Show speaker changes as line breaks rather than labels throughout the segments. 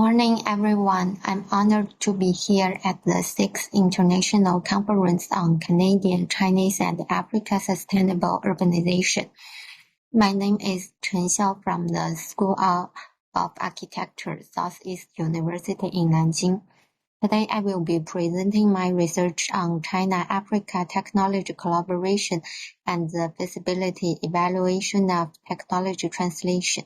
morning, everyone. I'm honored to be here at the 6th International Conference on Canadian, Chinese, and Africa Sustainable Urbanization. My name is CHEN Xiao from the School of Architecture, Southeast University in Nanjing. Today, I will be presenting my research on China-Africa technology collaboration and the feasibility evaluation of technology translation.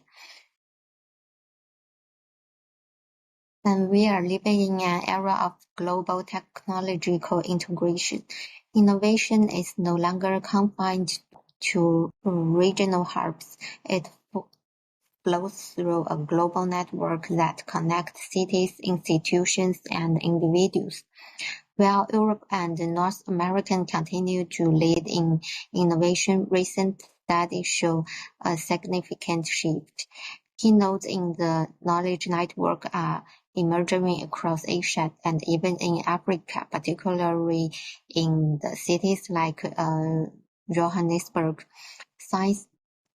And we are living in an era of global technological integration. Innovation is no longer confined to regional hubs. It flows through a global network that connects cities, institutions, and individuals. While Europe and North America continue to lead in innovation, recent studies show a significant shift. Key nodes in the knowledge network are emerging across Asia and even in Africa, particularly in the cities like Johannesburg. Science,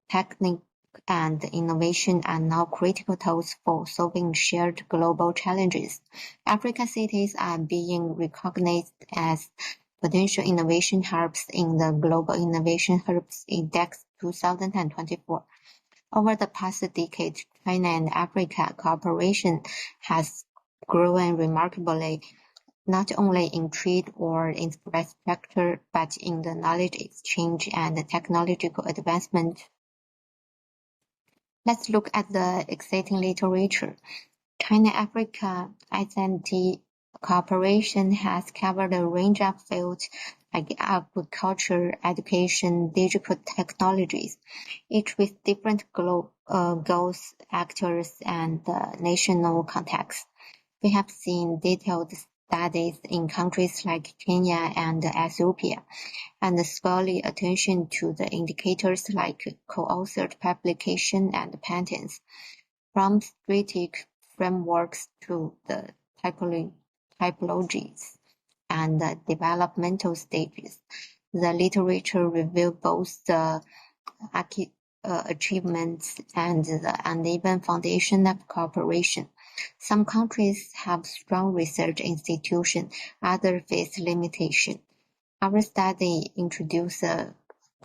technique, and innovation are now critical tools for solving shared global challenges. Africa cities are being recognized as potential innovation hubs in the Global Innovation Hubs Index 2024. Over the past decade, China and Africa cooperation has grown remarkably, not only in trade or infrastructure, but in the knowledge exchange and technological advancement. Let's look at the exciting literature. China-Africa S&T cooperation has covered a range of fields like agriculture, education, digital technologies, each with different goals, actors, and national contexts. We have seen detailed studies in countries like Kenya and Ethiopia, and scholarly attention to the indicators like co-authored publication and patents, from strategic frameworks to the typologies and developmental stages. The literature reveals both the achievements and the uneven foundation of cooperation. Some countries have strong research institutions, others face limitation. Our study introduces a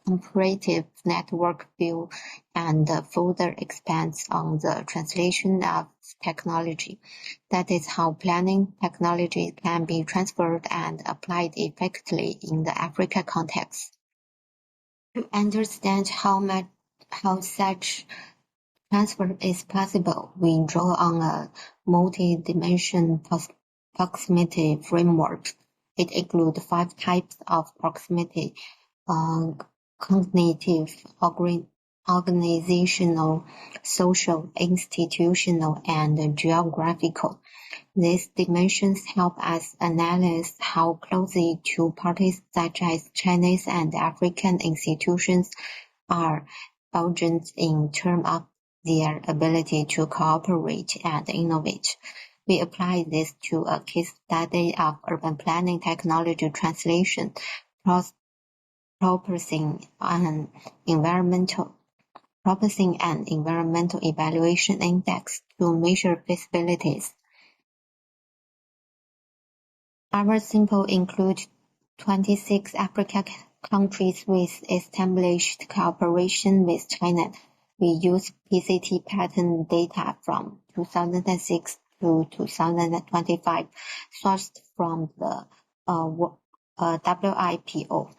comparative network view and further expands on the translation of technology. That is how planning technology can be transferred and applied effectively in the Africa context. To understand how such transfer is possible, we draw on a multi-dimensional proximity framework. It includes 5 types of proximity: cognitive, organizational, social, institutional, and geographical. These dimensions help us analyze how closely two parties such as Chinese and African institutions are urgent in terms of their ability to cooperate and innovate. We apply this to a case study of urban planning technology translation, proposing an environmental evaluation index to measure feasibilities. Our sample includes 26 African countries with established cooperation with China. We use PCT patent data from 2006 to 2025, sourced from the WIPO.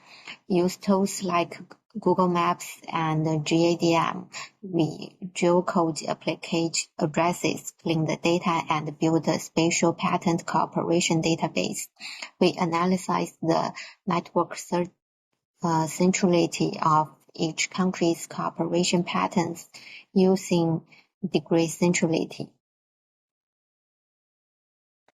Use tools like Google Maps and GADM. We geocode applicant addresses, clean the data, and build a spatial patent cooperation database. We analyze the network centrality of each country's cooperation patterns using degree centrality.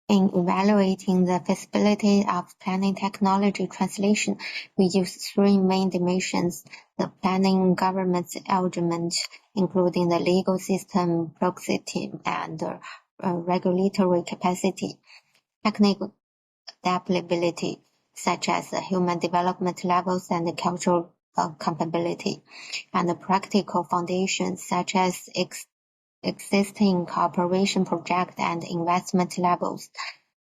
In evaluating the feasibility of planning technology translation, we use 3 main dimensions: the planning government's element, including the legal system, proximity, and regulatory capacity; technical adaptability, such as human development levels and cultural capability; and the practical foundations, such as existing cooperation projects and investment levels.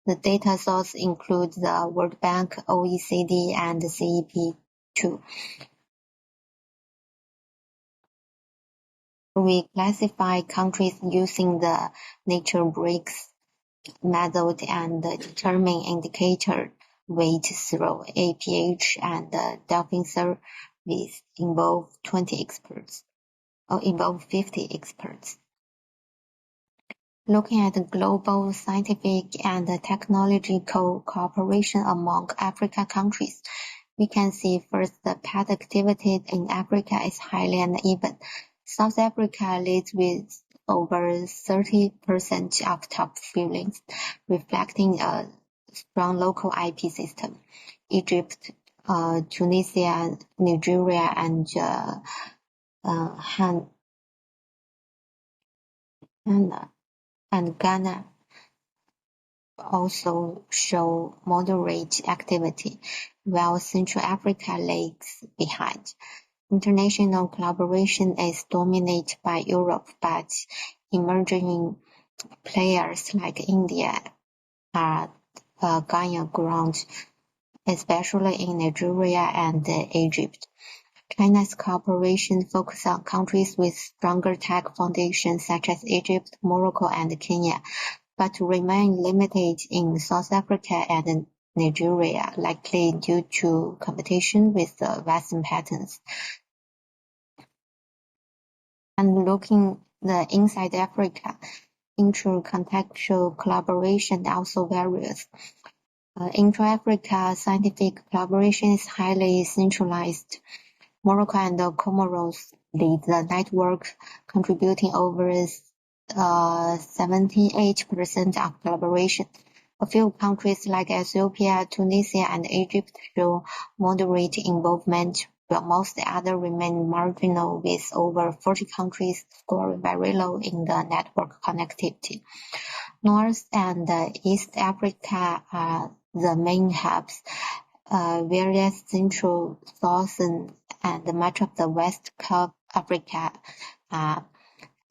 The data sources include the World Bank, OECD, and CEP2. We classify countries using the nature bricks method and determine indicator weight through APH and Delphine surveys involve 50 experts. Looking at global scientific and technological cooperation among African countries, we can see first the pet activity in Africa is highly uneven. South Africa leads with over 30% of top fillings, reflecting a strong local IP system. Egypt, Tunisia, Nigeria, and Ghana also show moderate activity, while Central Africa lags behind. International collaboration is dominated by Europe, but emerging players like India are gaining ground, especially in Nigeria and Egypt. China's cooperation focuses on countries with stronger tech foundations such as Egypt, Morocco, and Kenya, but remain limited in South Africa and Nigeria, likely due to competition with Western patterns. And looking inside Africa, inter-contextual collaboration also varies. Intra-Africa scientific collaboration is highly centralized. Morocco and Comoros lead the network, contributing over 78% of collaboration. A few countries like Ethiopia, Tunisia, and Egypt show moderate involvement, while most others remain marginal, with over 40 countries scoring very low in the network connectivity. North and East Africa are the main hubs. Various Central, Southern, and much of the West Africa are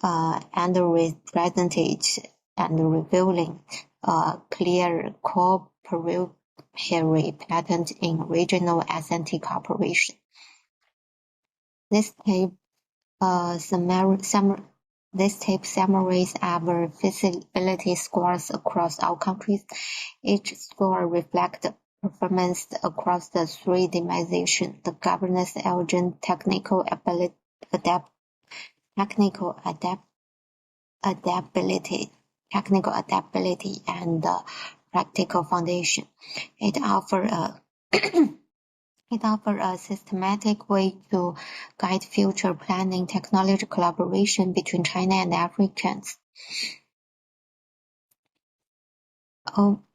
underrepresented and revealing a clear cooperatory pattern in regional SNT cooperation. This tape summarizes our feasibility scores across all countries. Each score reflects performance across the three dimensions: the governance element, technical adaptability, and the practical foundation. It offers a systematic way to guide future planning technology collaboration between China and Africans.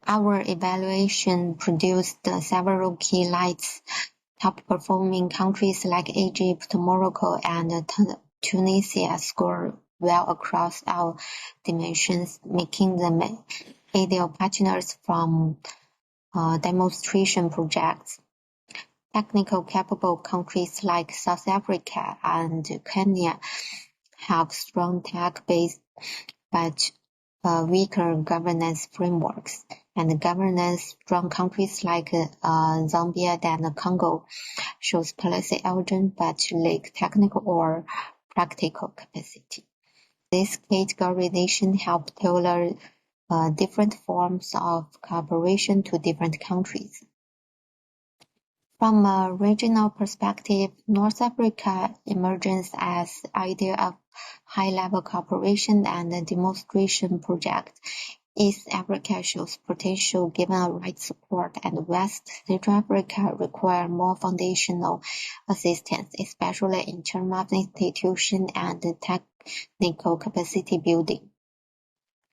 Our evaluation produced several key lights. Top-performing countries like Egypt, Morocco, and Tunisia score well across all dimensions, making them ideal partners from demonstration projects. Technical capable countries like South Africa and Kenya have strong tech base but weaker governance frameworks, and governance strong countries like Zambia and Congo shows policy elegance but lack technical or practical capacity. This categorization helps tailor different forms of cooperation to different countries. From a regional perspective, North Africa emerges as idea of high-level cooperation and a demonstration project. East Africa shows potential given a right support, and West Central Africa require more foundational assistance, especially in terms of institution and technical capacity building.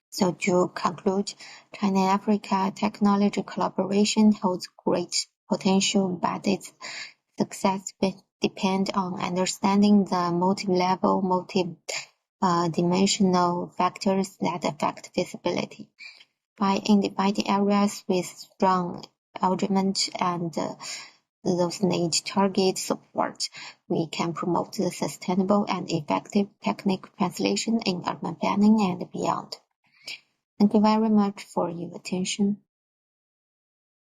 So to conclude, China-Africa technology collaboration holds great potential, but its success depends on understanding the multi-level, multi-dimensional factors that affect feasibility. By identifying areas with strong alignment and those need target support, we can promote the sustainable and effective technical translation in urban planning and beyond. Thank you very much for your attention.